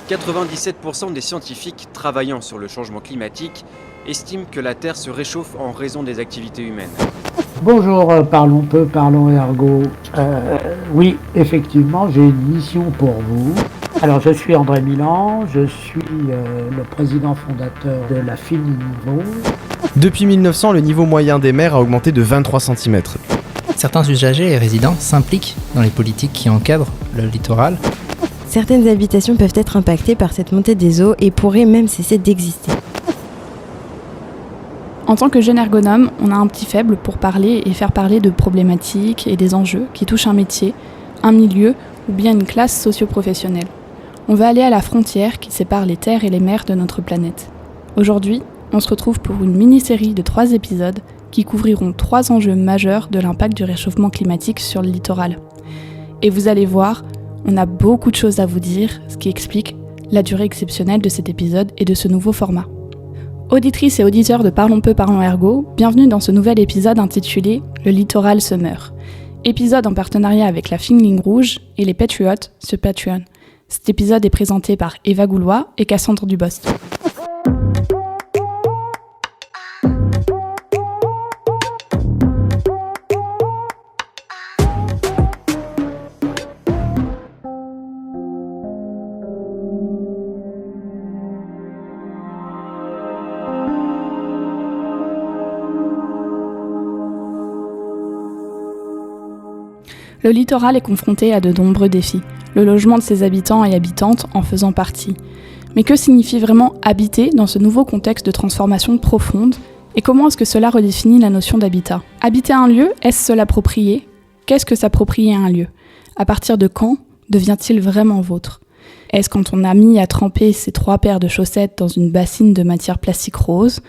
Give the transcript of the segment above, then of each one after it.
97% des scientifiques travaillant sur le changement climatique estiment que la Terre se réchauffe en raison des activités humaines. Bonjour, parlons peu, parlons ergo. Oui, effectivement, j'ai une mission pour vous. Alors, je suis André Milan, je suis le président fondateur de la FININIVO. Depuis 1900, le niveau moyen des mers a augmenté de 23 cm. Certains usagers et résidents s'impliquent dans les politiques qui encadrent le littoral. Certaines habitations peuvent être impactées par cette montée des eaux et pourraient même cesser d'exister. En tant que jeune ergonome, on a un petit faible pour parler et faire parler de problématiques et des enjeux qui touchent un métier, un milieu ou bien une classe socio-professionnelle. On va aller à la frontière qui sépare les terres et les mers de notre planète. Aujourd'hui, on se retrouve pour une mini-série de 3 épisodes qui couvriront 3 enjeux majeurs de l'impact du réchauffement climatique sur le littoral. Et vous allez voir, on a beaucoup de choses à vous dire, ce qui explique la durée exceptionnelle de cet épisode et de ce nouveau format. Auditrices et auditeurs de Parlons peu, parlons ergo, bienvenue dans ce nouvel épisode intitulé « Le littoral se meurt ». Épisode en partenariat avec la Fine Ligne Rouge et les Patriotes sur Patreon. Cet épisode est présenté par Eva Goulois et Cassandre Dubost. Le littoral est confronté à de nombreux défis, le logement de ses habitants et habitantes en faisant partie. Mais que signifie vraiment habiter dans ce nouveau contexte de transformation profonde et comment est-ce que cela redéfinit la notion d'habitat ? Habiter un lieu, est-ce se l'approprier ? Qu'est-ce que s'approprier un lieu ? À partir de quand devient-il vraiment vôtre ? Est-ce quand on a mis à tremper ses 3 paires de chaussettes dans une bassine de matière plastique rose ?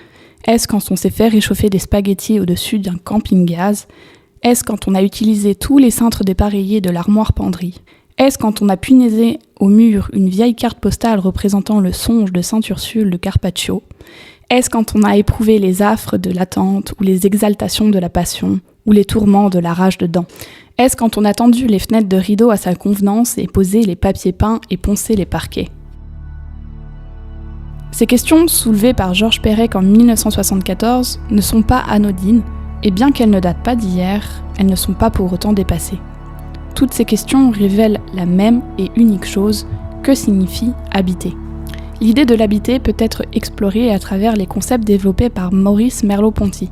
Est-ce quand on s'est fait réchauffer des spaghettis au-dessus d'un camping-gaz ? Est-ce quand on a utilisé tous les cintres dépareillés de l'armoire penderie ? Est-ce quand on a punaisé au mur une vieille carte postale représentant le songe de Sainte-Ursule de Carpaccio ? Est-ce quand on a éprouvé les affres de l'attente ou les exaltations de la passion ou les tourments de la rage dedans ? Est-ce quand on a tendu les fenêtres de rideaux à sa convenance et posé les papiers peints et poncé les parquets ? Ces questions, soulevées par Georges Perec en 1974, ne sont pas anodines, et bien qu'elles ne datent pas d'hier, elles ne sont pas pour autant dépassées. Toutes ces questions révèlent la même et unique chose, que signifie habiter. L'idée de l'habiter peut être explorée à travers les concepts développés par Maurice Merleau-Ponty.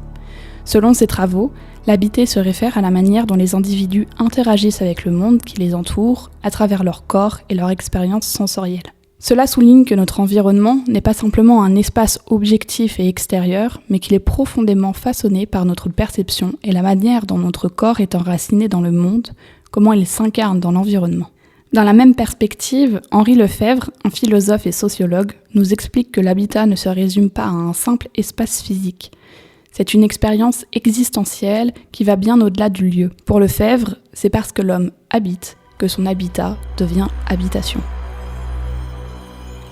Selon ses travaux, l'habiter se réfère à la manière dont les individus interagissent avec le monde qui les entoure, à travers leur corps et leur expérience sensorielle. Cela souligne que notre environnement n'est pas simplement un espace objectif et extérieur, mais qu'il est profondément façonné par notre perception et la manière dont notre corps est enraciné dans le monde, comment il s'incarne dans l'environnement. Dans la même perspective, Henri Lefebvre, un philosophe et sociologue, nous explique que l'habitat ne se résume pas à un simple espace physique. C'est une expérience existentielle qui va bien au-delà du lieu. Pour Lefebvre, c'est parce que l'homme habite que son habitat devient habitation.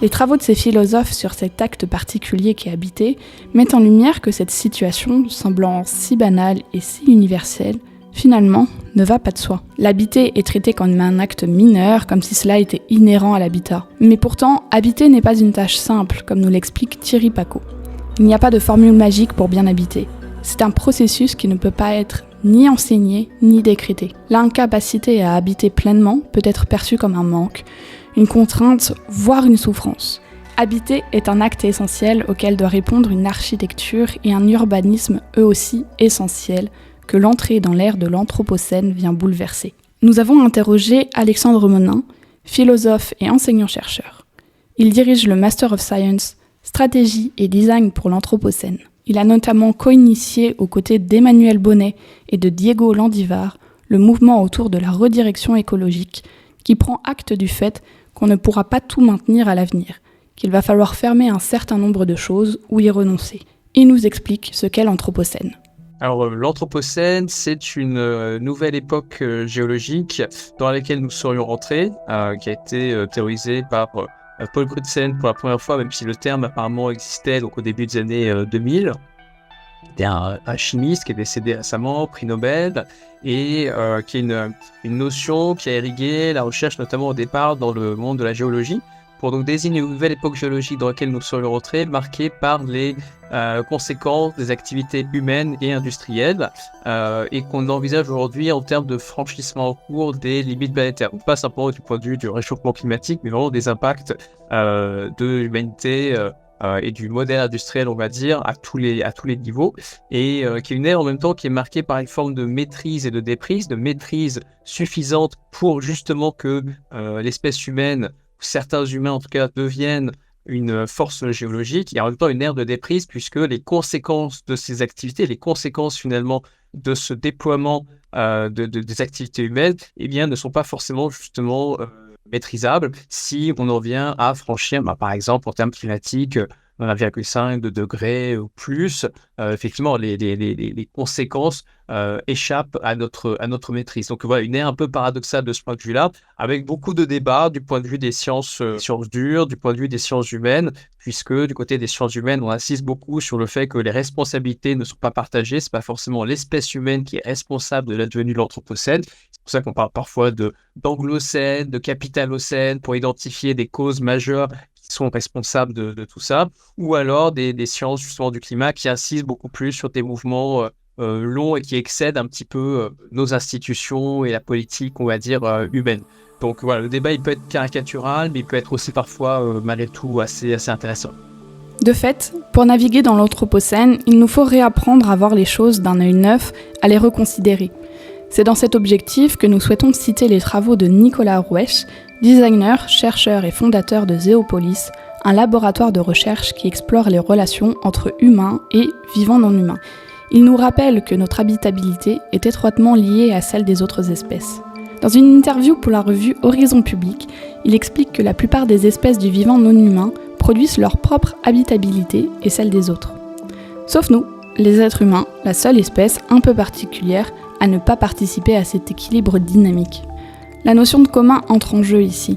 Les travaux de ces philosophes sur cet acte particulier qu'est habiter mettent en lumière que cette situation, semblant si banale et si universelle, finalement, ne va pas de soi. L'habiter est traité comme un acte mineur, comme si cela était inhérent à l'habitat. Mais pourtant, habiter n'est pas une tâche simple, comme nous l'explique Thierry Pacaud. Il n'y a pas de formule magique pour bien habiter. C'est un processus qui ne peut pas être ni enseigné, ni décrété. L'incapacité à habiter pleinement peut être perçue comme un manque, une contrainte, voire une souffrance. Habiter est un acte essentiel auquel doit répondre une architecture et un urbanisme eux aussi essentiels que l'entrée dans l'ère de l'Anthropocène vient bouleverser. Nous avons interrogé Alexandre Monin, philosophe et enseignant-chercheur. Il dirige le Master of Science, Stratégie et Design pour l'Anthropocène. Il a notamment co-initié aux côtés d'Emmanuel Bonnet et de Diego Landivar le mouvement autour de la redirection écologique qui prend acte du fait qu'on ne pourra pas tout maintenir à l'avenir, qu'il va falloir fermer un certain nombre de choses ou y renoncer. Il nous explique ce qu'est l'Anthropocène. Alors, l'Anthropocène, c'est une nouvelle époque géologique dans laquelle nous serions rentrés, qui a été théorisée par Paul Crutzen pour la première fois, même si le terme apparemment existait donc au début des années 2000. C'était un chimiste qui est décédé récemment, prix Nobel, et qui est une notion qui a irrigué la recherche, notamment au départ dans le monde de la géologie, pour donc désigner une nouvelle époque géologique dans laquelle nous serions rentrés, marquée par les conséquences des activités humaines et industrielles, et qu'on envisage aujourd'hui en termes de franchissement en cours des limites planétaires. Donc pas simplement du point de vue du réchauffement climatique, mais vraiment des impacts de l'humanité et du modèle industriel, on va dire, à tous les niveaux, et qui est une ère en même temps qui est marquée par une forme de maîtrise et de déprise, de maîtrise suffisante pour justement que l'espèce humaine, certains humains en tout cas, deviennent une force géologique, et en même temps une ère de déprise, puisque les conséquences de ces activités, les conséquences finalement de ce déploiement des activités humaines, eh bien, ne sont pas forcément justement maîtrisables si on en vient à franchir, par exemple en termes climatiques, 1,5 degrés ou plus. Effectivement, les conséquences échappent à notre maîtrise. Donc voilà, une ère un peu paradoxale de ce point de vue-là, avec beaucoup de débats du point de vue des sciences dures, du point de vue des sciences humaines, puisque du côté des sciences humaines, on insiste beaucoup sur le fait que les responsabilités ne sont pas partagées. C'est pas forcément l'espèce humaine qui est responsable de l'advenu de l'Anthropocène. C'est pour ça qu'on parle parfois d'anglocène, de capitalocène, pour identifier des causes majeures qui sont responsables de tout ça, ou alors des sciences justement du climat qui insistent beaucoup plus sur des mouvements longs et qui excèdent un petit peu nos institutions et la politique, on va dire, humaine. Donc voilà, le débat il peut être caricatural, mais il peut être aussi parfois malgré tout assez intéressant. De fait, pour naviguer dans l'Anthropocène, il nous faut réapprendre à voir les choses d'un œil neuf, à les reconsidérer. C'est dans cet objectif que nous souhaitons citer les travaux de Nicolas Roueche, designer, chercheur et fondateur de Zéopolis, un laboratoire de recherche qui explore les relations entre humains et vivants non humains. Il nous rappelle que notre habitabilité est étroitement liée à celle des autres espèces. Dans une interview pour la revue Horizon Public, il explique que la plupart des espèces du vivant non humain produisent leur propre habitabilité et celle des autres. Sauf nous, les êtres humains, la seule espèce un peu particulière à ne pas participer à cet équilibre dynamique. La notion de commun entre en jeu ici.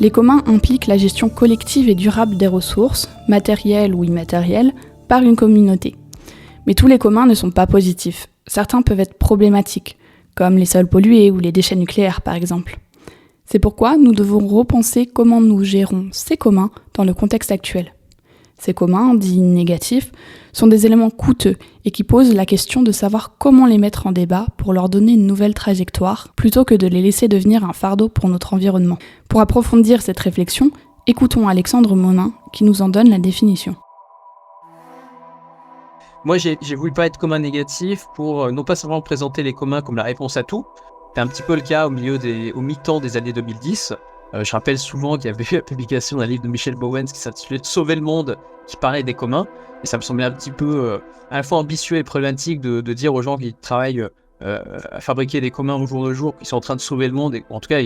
Les communs impliquent la gestion collective et durable des ressources, matérielles ou immatérielles, par une communauté. Mais tous les communs ne sont pas positifs. Certains peuvent être problématiques, comme les sols pollués ou les déchets nucléaires par exemple. C'est pourquoi nous devons repenser comment nous gérons ces communs dans le contexte actuel. Ces communs, dits négatifs, sont des éléments coûteux et qui posent la question de savoir comment les mettre en débat pour leur donner une nouvelle trajectoire, plutôt que de les laisser devenir un fardeau pour notre environnement. Pour approfondir cette réflexion, écoutons Alexandre Monin qui nous en donne la définition. Moi, j'ai voulu pas être commun négatif pour non pas seulement présenter les communs comme la réponse à tout. C'est un petit peu le cas au mi-temps des années 2010. Je rappelle souvent qu'il y avait eu la publication d'un livre de Michel Bowens qui s'intitulait « Sauver le monde », qui parlait des communs. Et ça me semblait un petit peu à la fois ambitieux et problématique de dire aux gens qui travaillent à fabriquer des communs au jour le jour, qui sont en train de sauver le monde. Et, en tout cas,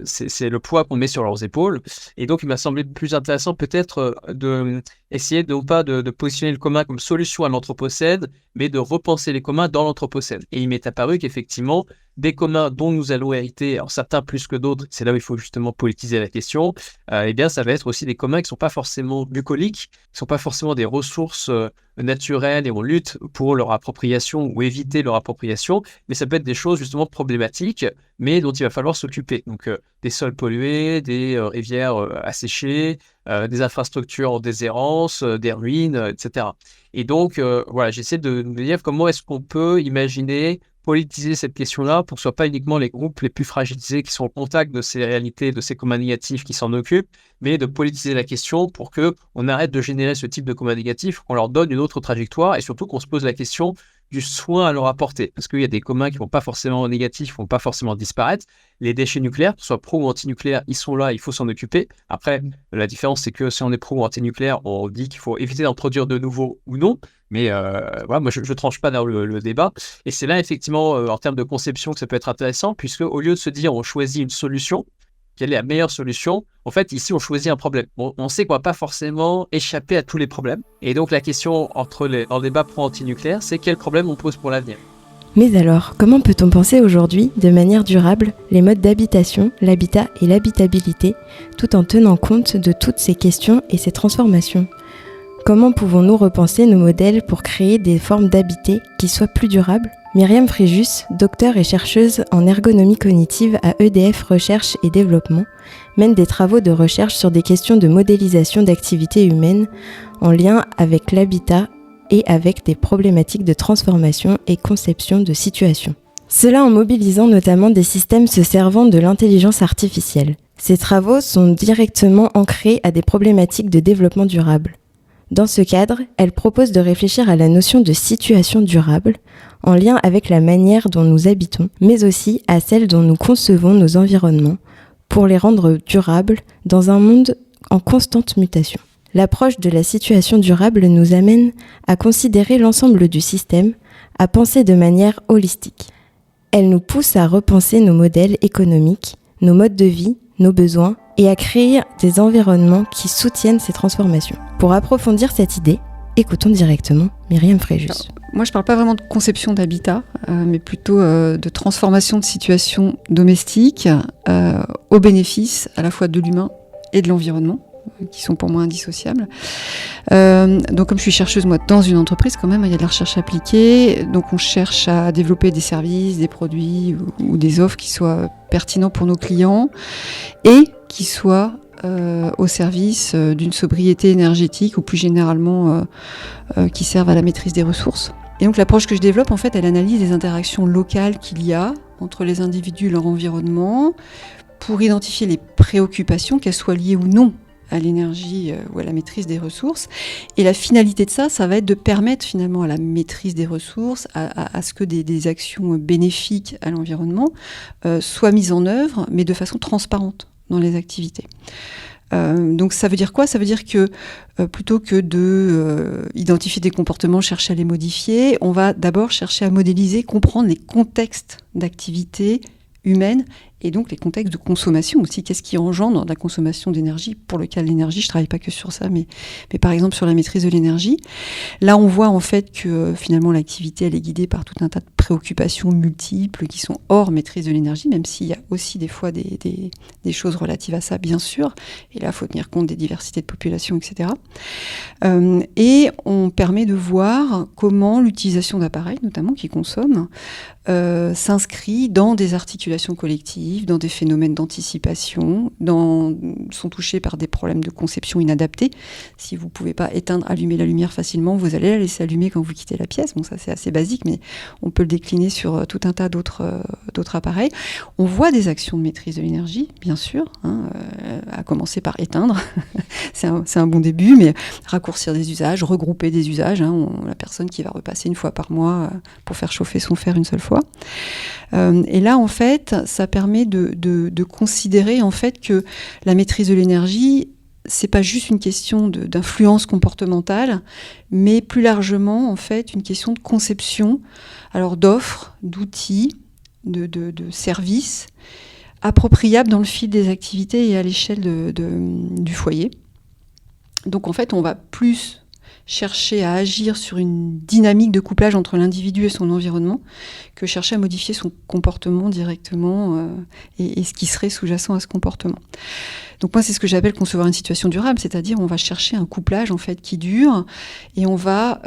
c'est le poids qu'on met sur leurs épaules. Et donc, il m'a semblé plus intéressant peut-être d'essayer non pas de positionner le commun comme solution à l'Anthropocène, mais de repenser les communs dans l'Anthropocène. Et il m'est apparu qu'effectivement, des communs dont nous allons hériter, alors certains plus que d'autres, c'est là où il faut justement politiser la question, eh bien ça va être aussi des communs qui ne sont pas forcément bucoliques, qui ne sont pas forcément des ressources naturelles et on lutte pour leur appropriation ou éviter leur appropriation, mais ça peut être des choses justement problématiques, mais dont il va falloir s'occuper. Donc des sols pollués, des rivières asséchées, des infrastructures en déshérence, des ruines, etc. Et donc voilà, j'essaie de me dire comment est-ce qu'on peut imaginer politiser cette question-là pour que ce ne soit pas uniquement les groupes les plus fragilisés qui sont au contact de ces réalités, de ces communs négatifs qui s'en occupent, mais de politiser la question pour qu'on arrête de générer ce type de communs négatifs, qu'on leur donne une autre trajectoire et surtout qu'on se pose la question du soin à leur apporter. Parce qu'il y a des communs qui ne vont pas forcément négatifs, qui ne vont pas forcément disparaître. Les déchets nucléaires, que ce soit pro ou anti-nucléaires, ils sont là, il faut s'en occuper. Après, la différence, c'est que si on est pro ou anti-nucléaire, on dit qu'il faut éviter d'en produire de nouveau ou non. Mais voilà, moi, je ne tranche pas dans le débat. Et c'est là, effectivement, en termes de conception, que ça peut être intéressant, puisque au lieu de se dire on choisit une solution, quelle est la meilleure solution? En fait, ici, on choisit un problème. Bon, on sait qu'on ne va pas forcément échapper à tous les problèmes. Et donc, la question dans le débat pro-anti-nucléaire, c'est quel problème on pose pour l'avenir. Mais alors, comment peut-on penser aujourd'hui, de manière durable, les modes d'habitation, l'habitat et l'habitabilité, tout en tenant compte de toutes ces questions et ces transformations ? Comment pouvons-nous repenser nos modèles pour créer des formes d'habiter qui soient plus durables ? Myriam Fréjus, docteure et chercheuse en ergonomie cognitive à EDF Recherche et Développement, mène des travaux de recherche sur des questions de modélisation d'activités humaines en lien avec l'habitat et avec des problématiques de transformation et conception de situations. Cela en mobilisant notamment des systèmes se servant de l'intelligence artificielle. Ces travaux sont directement ancrés à des problématiques de développement durable. Dans ce cadre, elle propose de réfléchir à la notion de situation durable en lien avec la manière dont nous habitons, mais aussi à celle dont nous concevons nos environnements pour les rendre durables dans un monde en constante mutation. L'approche de la situation durable nous amène à considérer l'ensemble du système, à penser de manière holistique. Elle nous pousse à repenser nos modèles économiques, nos modes de vie, nos besoins et à créer des environnements qui soutiennent ces transformations. Pour approfondir cette idée, écoutons directement Myriam Fréjus. Moi, je ne parle pas vraiment de conception d'habitat, mais plutôt de transformation de situations domestiques au bénéfice à la fois de l'humain et de l'environnement, qui sont pour moi indissociables. Donc comme je suis chercheuse moi dans une entreprise quand même, il y a de la recherche appliquée, donc on cherche à développer des services, des produits ou des offres qui soient pertinents pour nos clients et qui soient au service d'une sobriété énergétique ou plus généralement qui servent à la maîtrise des ressources. Et donc l'approche que je développe en fait, elle analyse les interactions locales qu'il y a entre les individus et leur environnement pour identifier les préoccupations, qu'elles soient liées ou non à l'énergie ou à la maîtrise des ressources. Et la finalité de ça va être de permettre finalement à la maîtrise des ressources, à ce que des actions bénéfiques à l'environnement soient mises en œuvre, mais de façon transparente dans les activités. Donc ça veut dire quoi ? Ça veut dire que plutôt que de identifier des comportements, chercher à les modifier, on va d'abord chercher à modéliser, comprendre les contextes d'activité humaine et donc les contextes de consommation aussi. Qu'est-ce qui engendre la consommation d'énergie ? Pour le cas de l'énergie, je ne travaille pas que sur ça, mais par exemple sur la maîtrise de l'énergie. Là, on voit en fait que finalement l'activité, elle est guidée par tout un tas de préoccupations multiples qui sont hors maîtrise de l'énergie, même s'il y a aussi des fois des choses relatives à ça, bien sûr. Et là, il faut tenir compte des diversités de population, etc. Et on permet de voir comment l'utilisation d'appareils, notamment qui consomment, s'inscrit dans des articulations collectives, dans des phénomènes d'anticipation, sont touchés par des problèmes de conception inadaptés. Si vous ne pouvez pas allumer la lumière facilement, vous allez la laisser allumer quand vous quittez la pièce. Bon, ça c'est assez basique, mais on peut le décliner sur tout un tas d'autres appareils. On voit des actions de maîtrise de l'énergie, bien sûr, à commencer par éteindre. c'est un bon début, mais raccourcir des usages, regrouper des usages. La personne qui va repasser une fois par mois pour faire chauffer son fer une seule fois. Et là, en fait, ça permet de considérer en fait que la maîtrise de l'énergie, c'est pas juste une question d'influence comportementale, mais plus largement en fait une question de conception, alors d'offres, d'outils, de services appropriables dans le fil des activités et à l'échelle du foyer. Donc en fait, on va plus chercher à agir sur une dynamique de couplage entre l'individu et son environnement que chercher à modifier son comportement directement et ce qui serait sous-jacent à ce comportement. Donc moi, c'est ce que j'appelle concevoir une situation durable, c'est-à-dire on va chercher un couplage en fait qui dure et on va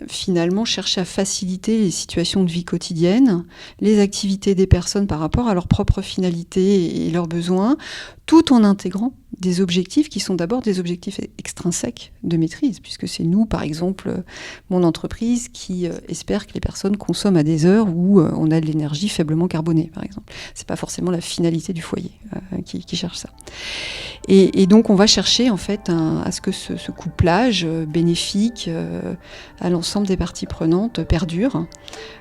finalement chercher à faciliter les situations de vie quotidienne, les activités des personnes par rapport à leurs propres finalités et leurs besoins, tout en intégrant des objectifs qui sont d'abord des objectifs extrinsèques de maîtrise, puisque c'est nous, par exemple, mon entreprise, qui espère que les personnes consomment à des heures où on a de l'énergie faiblement carbonée, par exemple. C'est pas forcément la finalité du foyer qui cherche ça. Et donc, on va chercher, en fait, à ce que ce couplage bénéfique à l'ensemble des parties prenantes perdure,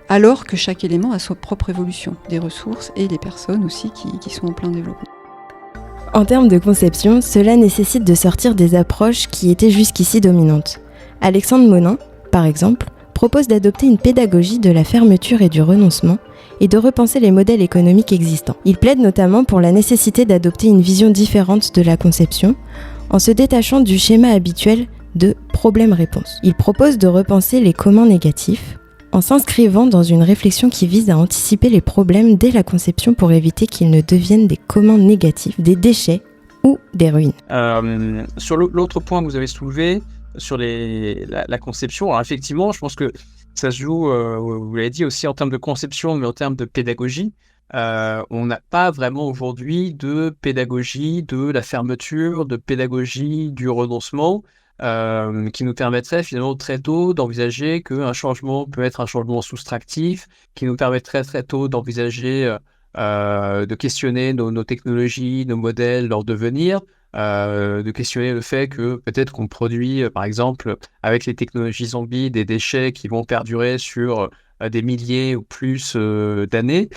alors que chaque élément a sa propre évolution, des ressources et les personnes aussi qui sont en plein développement. En termes de conception, cela nécessite de sortir des approches qui étaient jusqu'ici dominantes. Alexandre Monin, par exemple, propose d'adopter une pédagogie de la fermeture et du renoncement et de repenser les modèles économiques existants. Il plaide notamment pour la nécessité d'adopter une vision différente de la conception en se détachant du schéma habituel de problème-réponse. Il propose de repenser les comment négatifs en s'inscrivant dans une réflexion qui vise à anticiper les problèmes dès la conception pour éviter qu'ils ne deviennent des comment négatifs, des déchets ou des ruines. Sur l'autre point que vous avez soulevé, sur la conception. Alors effectivement, je pense que ça se joue, vous l'avez dit, aussi en termes de conception, mais en termes de pédagogie. On n'a pas vraiment aujourd'hui de pédagogie de la fermeture, de pédagogie du renoncement, qui nous permettrait finalement très tôt d'envisager qu'un changement peut être un changement soustractif, qui nous permettrait très tôt d'envisager, de questionner nos technologies, nos modèles, leur devenir, de questionner le fait que peut-être qu'on produit, par exemple, avec les technologies zombies, des déchets qui vont perdurer sur des milliers ou plus d'années,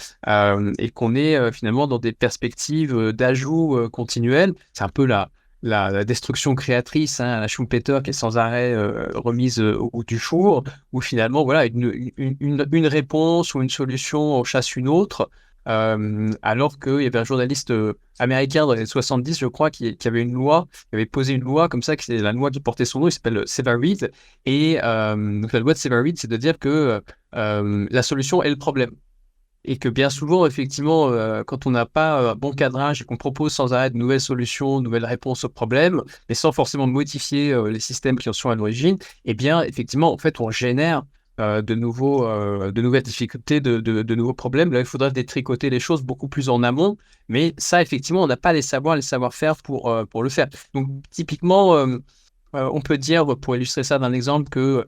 et qu'on est finalement dans des perspectives d'ajout continuel. C'est un peu la destruction créatrice, hein, la Schumpeter qui est sans arrêt remise au goût du jour, où finalement, voilà, une réponse ou une solution en chasse une autre, alors qu'il y avait un journaliste américain dans les années 70, je crois, qui avait une loi, qui avait posé une loi comme ça, qui c'est la loi qui portait son nom, il s'appelle Severe. Et donc la loi de Severe, c'est de dire que la solution est le problème. Et que bien souvent, effectivement, quand on n'a pas un bon cadrage et qu'on propose sans arrêt de nouvelles solutions, de nouvelles réponses aux problèmes, mais sans forcément modifier les systèmes qui en sont à l'origine, eh bien, effectivement, en fait, on génère de nouvelles difficultés, de nouveaux problèmes. Là, il faudrait détricoter les choses beaucoup plus en amont, mais ça, effectivement, on n'a pas les savoir-faire pour le faire. Donc, typiquement, on peut dire, pour illustrer ça d'un exemple, que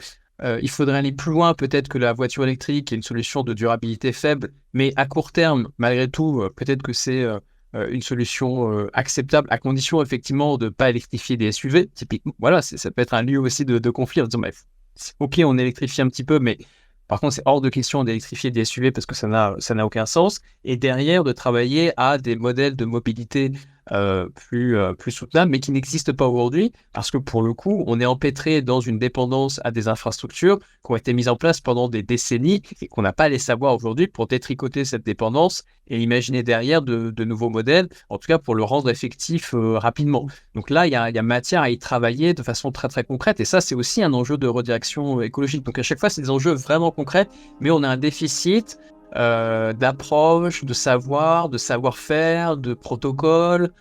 il faudrait aller plus loin peut-être que la voiture électrique, qui est une solution de durabilité faible, mais à court terme, malgré tout, peut-être que c'est une solution acceptable, à condition effectivement de ne pas électrifier des SUV. Typiquement, voilà, ça peut être un lieu aussi de conflit en disant, ok, on électrifie un petit peu, mais par contre, c'est hors de question d'électrifier des SUV parce que ça n'a aucun sens. Et derrière, de travailler à des modèles de mobilité plus soutenables, mais qui n'existent pas aujourd'hui, parce que pour le coup, on est empêtré dans une dépendance à des infrastructures qui ont été mises en place pendant des décennies et qu'on n'a pas les savoirs aujourd'hui pour détricoter cette dépendance et imaginer derrière de nouveaux modèles, en tout cas pour le rendre effectif rapidement. Donc là, il y a matière à y travailler de façon très très concrète, et ça, c'est aussi un enjeu de redirection écologique. Donc à chaque fois, c'est des enjeux vraiment concrets, mais on a un déficit d'approche, de savoir, de savoir-faire, de protocole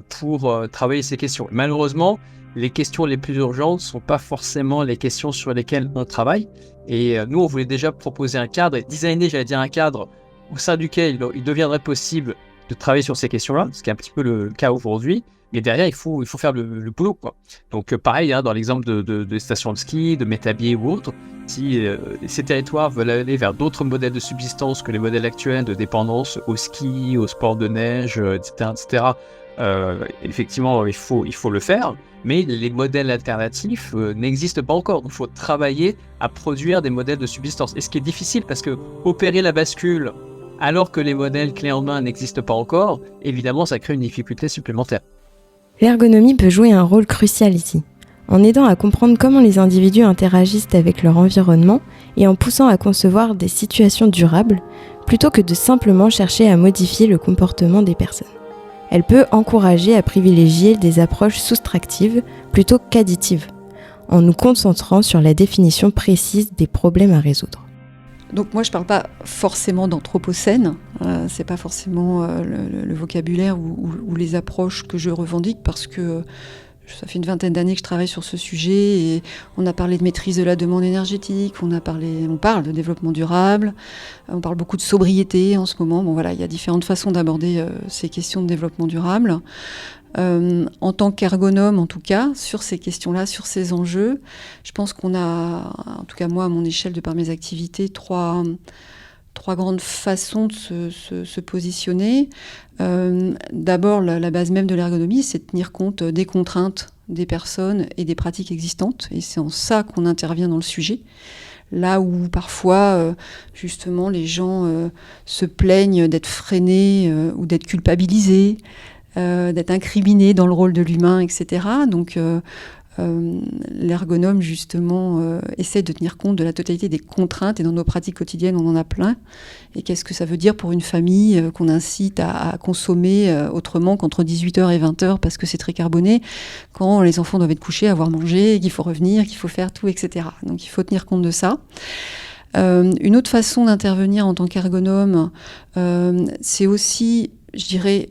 pour travailler ces questions. Malheureusement, les questions les plus urgentes ne sont pas forcément les questions sur lesquelles on travaille. Et nous, on voulait déjà proposer un cadre et designer, j'allais dire, un cadre au sein duquel il deviendrait possible de travailler sur ces questions-là, ce qui est un petit peu le cas aujourd'hui. Mais derrière, il faut faire le boulot, quoi. Donc pareil, hein, dans l'exemple de stations de ski, de métabiers ou autres, si ces territoires veulent aller vers d'autres modèles de subsistance que les modèles actuels de dépendance au ski, au sport de neige, etc., effectivement, il faut le faire, mais les modèles alternatifs n'existent pas encore. Donc il faut travailler à produire des modèles de subsistance. Et ce qui est difficile, parce que opérer la bascule alors que les modèles clés en main n'existent pas encore, évidemment, ça crée une difficulté supplémentaire. L'ergonomie peut jouer un rôle crucial ici, en aidant à comprendre comment les individus interagissent avec leur environnement et en poussant à concevoir des situations durables, plutôt que de simplement chercher à modifier le comportement des personnes. Elle peut encourager à privilégier des approches soustractives plutôt qu'additives, en nous concentrant sur la définition précise des problèmes à résoudre. Donc moi je ne parle pas forcément d'anthropocène, c'est pas forcément le vocabulaire ou les approches que je revendique, parce que ça fait une vingtaine d'années que je travaille sur ce sujet et on a parlé de maîtrise de la demande énergétique, on parle de développement durable, on parle beaucoup de sobriété en ce moment. Bon voilà, il y a différentes façons d'aborder ces questions de développement durable. En tant qu'ergonome, en tout cas, sur ces questions-là, sur ces enjeux, je pense qu'on a, en tout cas moi, à mon échelle, de par mes activités, trois grandes façons de se positionner. D'abord, la base même de l'ergonomie, c'est de tenir compte des contraintes des personnes et des pratiques existantes, et c'est en ça qu'on intervient dans le sujet. Là où parfois, justement, les gens se plaignent d'être freinés ou d'être culpabilisés, d'être incriminés dans le rôle de l'humain, etc. Donc l'ergonome, justement, essaie de tenir compte de la totalité des contraintes, et dans nos pratiques quotidiennes, on en a plein. Et qu'est-ce que ça veut dire pour une famille qu'on incite à consommer autrement qu'entre 18h et 20h parce que c'est très carboné, quand les enfants doivent être couchés, avoir mangé, qu'il faut revenir, qu'il faut faire tout, etc. Donc il faut tenir compte de ça. Une autre façon d'intervenir en tant qu'ergonome, c'est aussi, je dirais,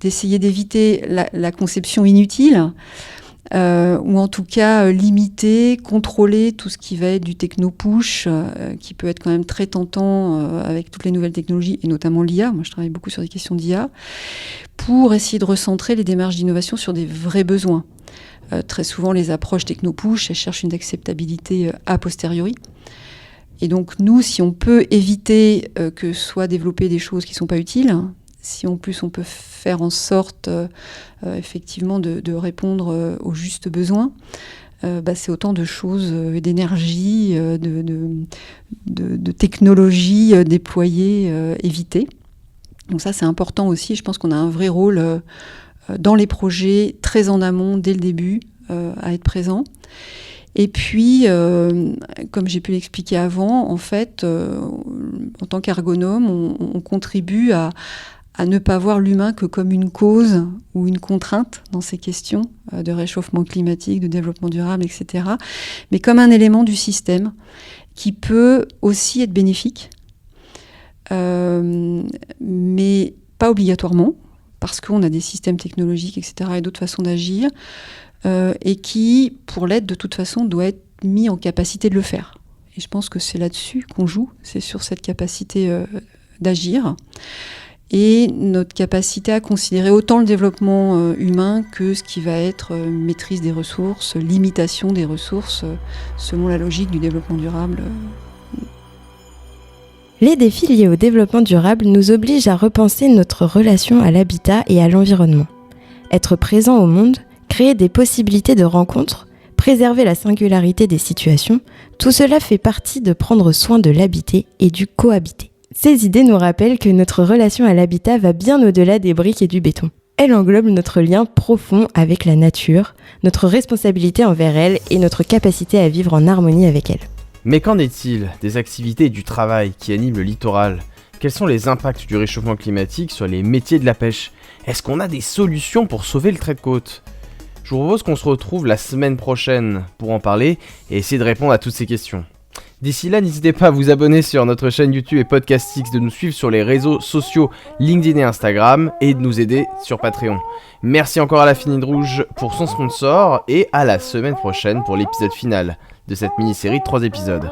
d'essayer d'éviter la conception inutile. ou en tout cas limiter, contrôler tout ce qui va être du techno-push, qui peut être quand même très tentant avec toutes les nouvelles technologies, et notamment l'IA. Moi, je travaille beaucoup sur des questions d'IA, pour essayer de recentrer les démarches d'innovation sur des vrais besoins. Très souvent, les approches techno-push, elles cherchent une acceptabilité a posteriori. Et donc, nous, si on peut éviter que soient développées des choses qui ne sont pas utiles, si en plus on peut faire en sorte effectivement de répondre aux justes besoins, c'est autant de choses, d'énergie, de technologies déployées, évitées. Donc ça, c'est important aussi. Je pense qu'on a un vrai rôle dans les projets, très en amont, dès le début, à être présent. Et puis, comme j'ai pu l'expliquer avant, en fait, en tant qu'ergonome, on contribue à ne pas voir l'humain que comme une cause ou une contrainte dans ces questions de réchauffement climatique, de développement durable, etc., mais comme un élément du système qui peut aussi être bénéfique, mais pas obligatoirement, parce qu'on a des systèmes technologiques, etc., et d'autres façons d'agir, et qui, pour l'être, de toute façon, doit être mis en capacité de le faire. Et je pense que c'est là-dessus qu'on joue, c'est sur cette capacité d'agir, et notre capacité à considérer autant le développement humain que ce qui va être maîtrise des ressources, limitation des ressources, selon la logique du développement durable. Les défis liés au développement durable nous obligent à repenser notre relation à l'habitat et à l'environnement. Être présent au monde, créer des possibilités de rencontres, préserver la singularité des situations, tout cela fait partie de prendre soin de l'habité et du cohabiter. Ces idées nous rappellent que notre relation à l'habitat va bien au-delà des briques et du béton. Elle englobe notre lien profond avec la nature, notre responsabilité envers elle et notre capacité à vivre en harmonie avec elle. Mais qu'en est-il des activités et du travail qui animent le littoral ? Quels sont les impacts du réchauffement climatique sur les métiers de la pêche ? Est-ce qu'on a des solutions pour sauver le trait de côte ? Je vous propose qu'on se retrouve la semaine prochaine pour en parler et essayer de répondre à toutes ces questions. D'ici là, n'hésitez pas à vous abonner sur notre chaîne YouTube et Podcastix, de nous suivre sur les réseaux sociaux LinkedIn et Instagram et de nous aider sur Patreon. Merci encore à la Fine Rouge pour son sponsor et à la semaine prochaine pour l'épisode final de cette mini-série de 3 épisodes.